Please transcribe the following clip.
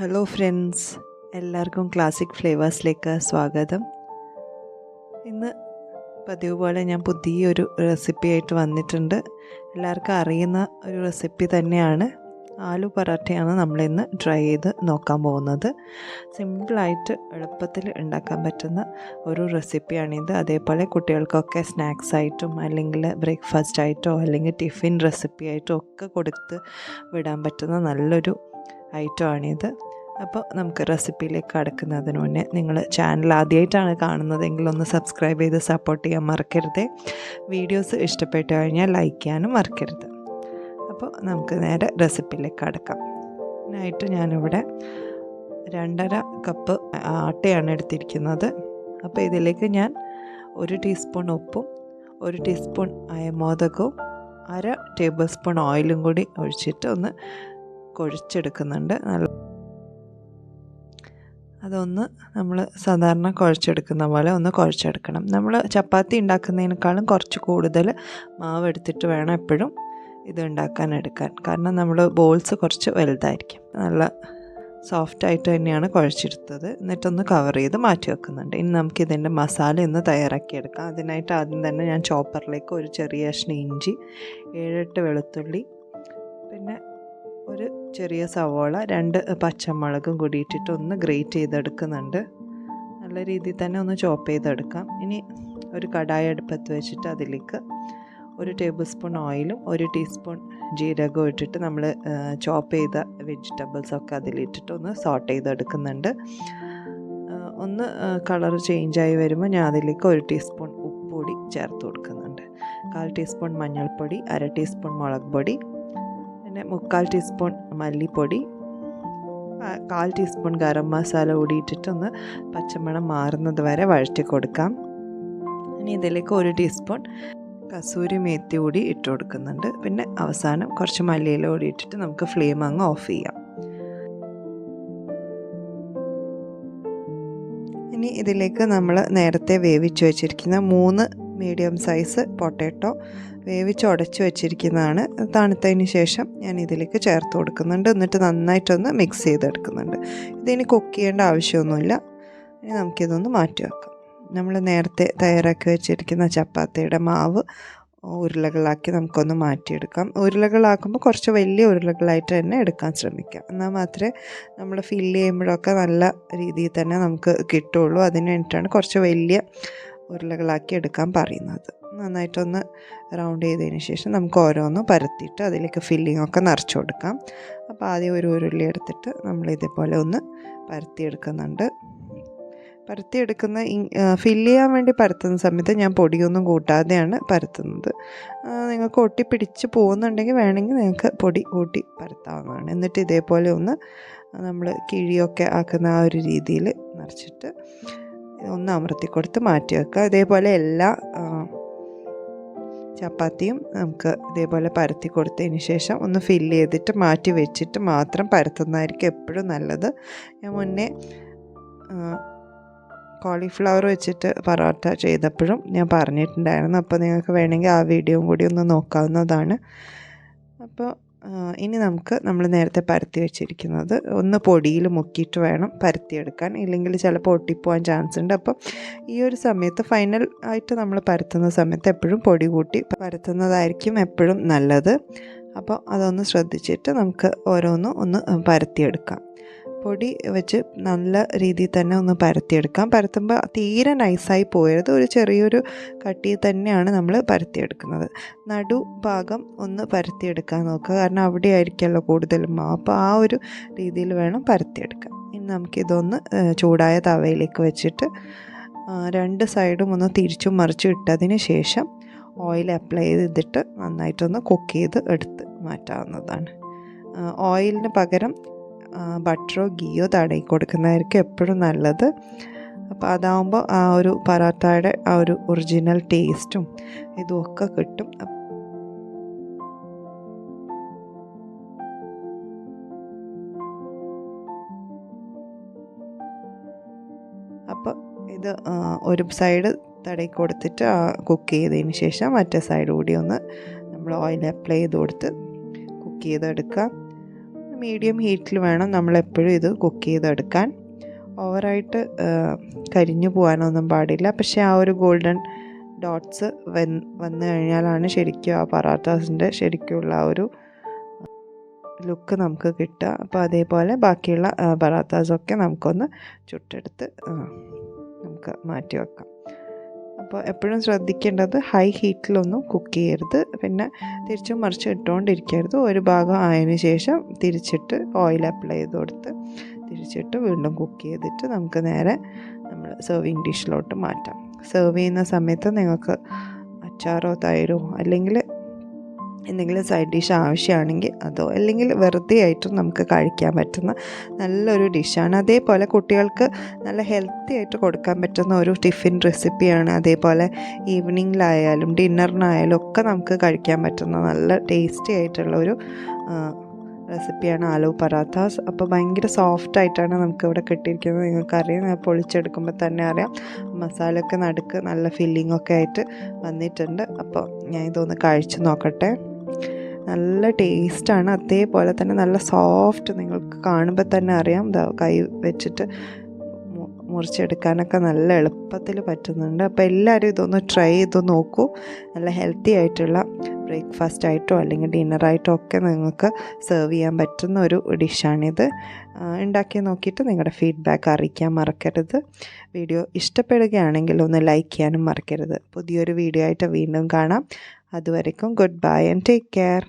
Hello friends, എല്ലാവർക്കും classic ഫ്ലേവേഴ്സിലേക്ക് സ്വാഗതം. ഇന്ന് പതിവ് പോലെ ഞാൻ പുതിയൊരു റെസിപ്പി ആയിട്ട് വന്നിട്ടുണ്ട്. എല്ലാവർക്കും അറിയുന്ന ഒരു റെസിപ്പി തന്നെയാണ്. ആലു പറാട്ടയാണ് നമ്മളിന്ന് ട്രൈ ചെയ്ത് നോക്കാൻ പോകുന്നത്. സിമ്പിളായിട്ട് എളുപ്പത്തിൽ ഉണ്ടാക്കാൻ പറ്റുന്ന ഒരു റെസിപ്പിയാണിത്. അതേപോലെ കുട്ടികൾക്കൊക്കെ സ്നാക്സ് ആയിട്ടും അല്ലെങ്കിൽ ബ്രേക്ക്ഫാസ്റ്റ് ആയിട്ടോ അല്ലെങ്കിൽ ടിഫിൻ റെസിപ്പി ആയിട്ടോ ഒക്കെ കൊടുത്ത് വിടാൻ പറ്റുന്ന നല്ലൊരു ഐറ്റമാണിത്. അപ്പോൾ നമുക്ക് റെസിപ്പിയിലേക്ക് കടക്കുന്നതിന് മുന്നേ നിങ്ങൾ ചാനൽ ആദ്യമായിട്ടാണ് കാണുന്നതെങ്കിൽ ഒന്ന് സബ്സ്ക്രൈബ് ചെയ്ത് സപ്പോർട്ട് ചെയ്യാൻ മറക്കരുത്. വീഡിയോസ് ഇഷ്ടപ്പെട്ടു കഴിഞ്ഞാൽ ലൈക്ക് ചെയ്യാനും മറക്കരുത്. അപ്പോൾ നമുക്ക് നേരെ റെസിപ്പിയിലേക്ക് കടക്കാം. അതിനായിട്ട് ഞാനിവിടെ 2.5 കപ്പ് ആട്ടയാണ് എടുത്തിരിക്കുന്നത്. അപ്പോൾ ഇതിലേക്ക് ഞാൻ 1 ടീസ്പൂൺ ഉപ്പും 1 ടീസ്പൂൺ അയമോദകവും 1/2 ടേബിൾ സ്പൂൺ ഓയിലും കൂടി ഒഴിച്ചിട്ട് ഒന്ന് കുഴച്ചെടുക്കുന്നുണ്ട്. അതൊന്ന് നമ്മൾ സാധാരണ കുഴച്ചെടുക്കുന്ന പോലെ ഒന്ന് കുഴച്ചെടുക്കണം. നമ്മൾ ചപ്പാത്തി ഉണ്ടാക്കുന്നതിനേക്കാളും കുറച്ച് കൂടുതൽ മാവ് എടുത്തിട്ട് വേണം എപ്പോഴും ഇത് എടുക്കാൻ. കാരണം നമ്മൾ ബോൾസ് കുറച്ച് വലുതായിരിക്കും. നല്ല സോഫ്റ്റായിട്ട് തന്നെയാണ് കുഴച്ചെടുത്തത്. എന്നിട്ടൊന്ന് കവർ ചെയ്ത് മാറ്റി വെക്കുന്നുണ്ട്. ഇനി നമുക്കിതിൻ്റെ മസാല ഒന്ന് തയ്യാറാക്കിയെടുക്കാം. അതിനായിട്ട് ആദ്യം തന്നെ ഞാൻ ചോപ്പറിലേക്ക് ഒരു ചെറിയ കഷ്ണം ഇഞ്ചി, 7-8 വെളുത്തുള്ളി, പിന്നെ ഒരു ചെറിയ സവോള, 2 പച്ചമുളകും കൂടി ഇട്ടിട്ട് ഒന്ന് ഗ്രേറ്റ് ചെയ്തെടുക്കുന്നുണ്ട്. നല്ല രീതിയിൽ തന്നെ ഒന്ന് ചോപ്പ് ചെയ്തെടുക്കാം. ഇനി ഒരു കടായി അടുപ്പത്ത് വെച്ചിട്ട് അതിലേക്ക് 1 ടേബിൾ സ്പൂൺ ഓയിലും 1 ടീസ്പൂൺ ജീരകവും ഇട്ടിട്ട് നമ്മൾ ചോപ്പ് ചെയ്ത വെജിറ്റബിൾസൊക്കെ അതിലിട്ടിട്ട് ഒന്ന് സോട്ട് ചെയ്തെടുക്കുന്നുണ്ട്. ഒന്ന് കളർ ചേഞ്ചായി വരുമ്പോൾ ഞാൻ അതിലേക്ക് 1 ടീസ്പൂൺ ഉപ്പ് പൊടി ചേർത്ത് കൊടുക്കുന്നുണ്ട്. 1/4 ടീസ്പൂൺ മഞ്ഞൾപ്പൊടി, 1/2 ടീസ്പൂൺ മുളക് പൊടി, പിന്നെ 3/4 ടീസ്പൂൺ മല്ലിപ്പൊടി, 1/4 ടീസ്പൂൺ ഗരം മസാല കൂടി ഇട്ടിട്ടൊന്ന് പച്ചമണം മാറുന്നത് വരെ വഴറ്റി കൊടുക്കാം. ഇനി ഇതിലേക്ക് 1 ടീസ്പൂൺ കസൂരി മേത്തി കൂടി ഇട്ട് കൊടുക്കുന്നുണ്ട്. പിന്നെ അവസാനം കുറച്ച് മല്ലിയില കൂടി ഇട്ടിട്ട് നമുക്ക് ഫ്ലെയിം അങ്ങ് ഓഫ് ചെയ്യാം. ഇനി ഇതിലേക്ക് നമ്മൾ നേരത്തെ വേവിച്ച് വെച്ചിരിക്കുന്ന 3 മീഡിയം സൈസ് പൊട്ടാറ്റോ വേവിച്ച് വെച്ചിരിക്കുന്നതാണ്. തണുത്തതിന് ശേഷം ഞാൻ ഇതിലേക്ക് ചേർത്ത് കൊടുക്കുന്നുണ്ട്. എന്നിട്ട് നന്നായിട്ടൊന്ന് മിക്സ് ചെയ്തെടുക്കുന്നുണ്ട്. ഇതിന് കുക്ക് ചെയ്യേണ്ട ആവശ്യമൊന്നുമില്ല. ഇനി നമുക്കിതൊന്ന് മാറ്റി വെക്കാം. നമ്മൾ നേരത്തെ തയ്യാറാക്കി വെച്ചിരിക്കുന്ന ചപ്പാത്തിയുടെ മാവ് ഉരുളകളാക്കി നമുക്കൊന്ന് മാറ്റിയെടുക്കാം. ഉരുളകളാക്കുമ്പോൾ കുറച്ച് വലിയ ഉരുളകളായിട്ട് തന്നെ എടുക്കാൻ ശ്രമിക്കാം. എന്നാൽ മാത്രമേ നമ്മൾ ഫില്ല് ചെയ്യുമ്പോഴൊക്കെ നല്ല രീതിയിൽ തന്നെ നമുക്ക് കിട്ടുള്ളൂ. അതിന് വേണ്ടിയിട്ടാണ് കുറച്ച് വലിയ ഉരുളകളാക്കി എടുക്കാൻ പറയുന്നത്. നന്നായിട്ടൊന്ന് റൗണ്ട് ചെയ്തതിന് ശേഷം നമുക്ക് ഓരോന്നും പരത്തിയിട്ട് അതിലേക്ക് ഫില്ലിംഗ് ഒക്കെ നിറച്ച് കൊടുക്കാം. അപ്പോൾ ആദ്യം ഒരു ഉരുളി എടുത്തിട്ട് നമ്മൾ ഇതേപോലെ ഒന്ന് പരത്തിയെടുക്കുന്നുണ്ട്. പരത്തിയെടുക്കുന്ന ഫില്ല് ചെയ്യാൻ വേണ്ടി പരത്തുന്ന സമയത്ത് ഞാൻ പൊടിയൊന്നും കൂട്ടാതെയാണ് പരത്തുന്നത്. നിങ്ങൾക്ക് ഒട്ടിപ്പിടിച്ച് പോകുന്നുണ്ടെങ്കിൽ വേണമെങ്കിൽ നിങ്ങൾക്ക് പൊടി കൂട്ടി പരത്താവുന്നതാണ്. എന്നിട്ട് ഇതേപോലെ ഒന്ന് നമ്മൾ കിഴിയൊക്കെ ആക്കുന്ന ആ ഒരു രീതിയിൽ നിറച്ചിട്ട് ഒന്ന് അമർത്തി കൊടുത്ത് മാറ്റി വെക്കുക. ഇതേപോലെ എല്ലാ ചപ്പാത്തിയും നമുക്ക് ഇതേപോലെ പരത്തി കൊടുത്തതിന് ശേഷം ഒന്ന് ഫില്ല് ചെയ്തിട്ട് മാറ്റി വെച്ചിട്ട് മാത്രം പരത്തുന്നതായിരിക്കും എപ്പോഴും നല്ലത്. ഞാൻ മുന്നേ കോളിഫ്ലവർ വെച്ചിട്ട് പൊറോട്ട ചെയ്തപ്പോഴും ഞാൻ പറഞ്ഞിട്ടുണ്ടായിരുന്നു. അപ്പോൾ നിങ്ങൾക്ക് വേണമെങ്കിൽ ആ വീഡിയോയും കൂടി ഒന്ന് നോക്കാവുന്നതാണ്. അപ്പോൾ ഇനി നമ്മൾ നേരത്തെ പരത്തി വെച്ചിരിക്കുന്നത് ഒന്ന് പൊടിയിൽ മുക്കിയിട്ട് വേണം പരത്തിയെടുക്കാൻ. ഇല്ലെങ്കിൽ ചിലപ്പോൾ ഒട്ടിപ്പോവാൻ ചാൻസ് ഉണ്ട്. അപ്പം ഈ ഒരു സമയത്ത് ഫൈനൽ ആയിട്ട് നമ്മൾ പരത്തുന്ന സമയത്ത് എപ്പോഴും പൊടി കൂട്ടി പരത്തുന്നതായിരിക്കും എപ്പോഴും നല്ലത്. അപ്പോൾ അതൊന്ന് ശ്രദ്ധിച്ചിട്ട് നമുക്ക് ഓരോന്നും ഒന്ന് പരത്തിയെടുക്കാം. പൊടി വെച്ച് നല്ല രീതിയിൽ തന്നെ ഒന്ന് പരത്തിയെടുക്കാം. പരത്തുമ്പോൾ തീരെ നൈസായി പോയത് ഒരു ചെറിയൊരു കട്ടിയിൽ തന്നെയാണ് നമ്മൾ പരത്തിയെടുക്കുന്നത്. നടു ഭാഗം ഒന്ന് പരത്തിയെടുക്കാൻ നോക്കുക. കാരണം അവിടെ ആയിരിക്കുമല്ലോ കൂടുതലും മാവ്. അപ്പോൾ ആ ഒരു രീതിയിൽ വേണം പരത്തിയെടുക്കാൻ. ഇനി നമുക്കിതൊന്ന് ചൂടായ തവയിലേക്ക് വെച്ചിട്ട് 2 സൈഡും ഒന്ന് തിരിച്ചും മറിച്ചും ഇട്ടതിന് ശേഷം ഓയിൽ അപ്ലൈ ചെയ്തിട്ട് നന്നായിട്ടൊന്ന് കുക്ക് ചെയ്ത് എടുത്ത് മാറ്റാവുന്നതാണ്. ഓയിലിന് പകരം ബട്ടറോ ഗീയോ തടയി കൊടുക്കുന്നതായിരിക്കും എപ്പോഴും നല്ലത്. അപ്പോൾ അതാവുമ്പോൾ ആ ഒരു പറാത്തയുടെ ആ ഒരു ഒറിജിനൽ ടേസ്റ്റും ഇതുമൊക്കെ കിട്ടും. അപ്പോൾ ഇത് ഒരു സൈഡ് തടയി കൊടുത്തിട്ട് കുക്ക് ചെയ്തതിന് ശേഷം മറ്റേ സൈഡ് കൂടി ഒന്ന് നമ്മൾ ഓയിൽ അപ്ലൈ ചെയ്ത് കൊടുത്ത് കുക്ക് ചെയ്തെടുക്കാം. മീഡിയം ഹീറ്റിൽ വേണം നമ്മളെപ്പോഴും ഇത് കുക്ക് ചെയ്തെടുക്കാൻ. ഓവറായിട്ട് കരിഞ്ഞു പോകാനൊന്നും പാടില്ല. പക്ഷേ ആ ഒരു ഗോൾഡൻ ഡോട്ട്സ് വന്നു കഴിഞ്ഞാലാണ് ശരിക്കും ആ പറാത്താസിൻ്റെ ശരിക്കുള്ള ആ ഒരു ലുക്ക് നമുക്ക് കിട്ടുക. അപ്പോൾ അതേപോലെ ബാക്കിയുള്ള പറാത്താസൊക്കെ നമുക്കൊന്ന് ചുട്ടെടുത്ത് നമുക്ക് മാറ്റി വെക്കാം. അപ്പോൾ എപ്പോഴും ശ്രദ്ധിക്കേണ്ടത് ഹൈ ഹീറ്റിലൊന്നും കുക്ക് ചെയ്യരുത്. പിന്നെ തിരിച്ചും മറിച്ച് ഇട്ടുകൊണ്ടിരിക്കരുത്. ഒരു ഭാഗം ആയതിനു ശേഷം തിരിച്ചിട്ട് ഓയിൽ അപ്ലൈ ചെയ്ത് കൊടുത്ത് തിരിച്ചിട്ട് വീണ്ടും കുക്ക് ചെയ്തിട്ട് നമുക്ക് നേരെ നമ്മൾ സെർവിങ് ഡിഷിലോട്ട് മാറ്റാം. സെർവ് ചെയ്യുന്ന സമയത്ത് നിങ്ങൾക്ക് അച്ചാറോ തൈരോ അല്ലെങ്കിൽ എന്തെങ്കിലും സൈഡ് ഡിഷ് ആവശ്യമാണെങ്കിൽ അതോ അല്ലെങ്കിൽ വെറുതെ ആയിട്ടും നമുക്ക് കഴിക്കാൻ പറ്റുന്ന നല്ലൊരു ഡിഷാണ്. അതേപോലെ കുട്ടികൾക്ക് നല്ല ഹെൽത്തി ആയിട്ട് കൊടുക്കാൻ പറ്റുന്ന ഒരു ടിഫിൻ റെസിപ്പിയാണ്. അതേപോലെ ഈവനിങ്ങിലായാലും ഡിന്നറിനായാലും ഒക്കെ നമുക്ക് കഴിക്കാൻ പറ്റുന്ന നല്ല ടേസ്റ്റി ആയിട്ടുള്ള ഒരു റെസിപ്പിയാണ് ആലു പറാത്താസ്. അപ്പോൾ ഭയങ്കര സോഫ്റ്റായിട്ടാണ് നമുക്കിവിടെ കിട്ടിയിരിക്കുന്നത്. നിങ്ങൾക്കറിയാം, പൊളിച്ചെടുക്കുമ്പോൾ തന്നെ അറിയാം മസാലയൊക്കെ നടുക്ക് നല്ല ഫില്ലിങ്ങൊക്കെ ആയിട്ട് വന്നിട്ടുണ്ട്. അപ്പോൾ ഞാൻ ഇതൊന്ന് കഴിച്ച് നോക്കട്ടെ. നല്ല ടേസ്റ്റാണ്. അതേപോലെ തന്നെ നല്ല സോഫ്റ്റ്, നിങ്ങൾക്ക് കാണുമ്പോൾ തന്നെ അറിയാം. കൈ വെച്ചിട്ട് മുറിച്ചെടുക്കാനൊക്കെ നല്ല എളുപ്പത്തിൽ പറ്റുന്നുണ്ട്. അപ്പോൾ എല്ലാവരും ഇതൊന്ന് ട്രൈ ചെയ്ത് നോക്കൂ. നല്ല ഹെൽത്തി ആയിട്ടുള്ള ബ്രേക്ക്ഫാസ്റ്റ് ആയിട്ടോ അല്ലെങ്കിൽ ഡിന്നറായിട്ടോ ഒക്കെ നിങ്ങൾക്ക് സെർവ് ചെയ്യാൻ പറ്റുന്ന ഒരു ഡിഷാണിത്. ഉണ്ടാക്കി നോക്കിയിട്ട് നിങ്ങളുടെ ഫീഡ്ബാക്ക് അറിയിക്കാൻ മറക്കരുത്. വീഡിയോ ഇഷ്ടപ്പെടുകയാണെങ്കിൽ ഒന്ന് ലൈക്ക് ചെയ്യാനും മറക്കരുത്. പുതിയൊരു വീഡിയോ ആയിട്ട് വീണ്ടും കാണാം. അതുവരയ്ക്കും goodbye and take care.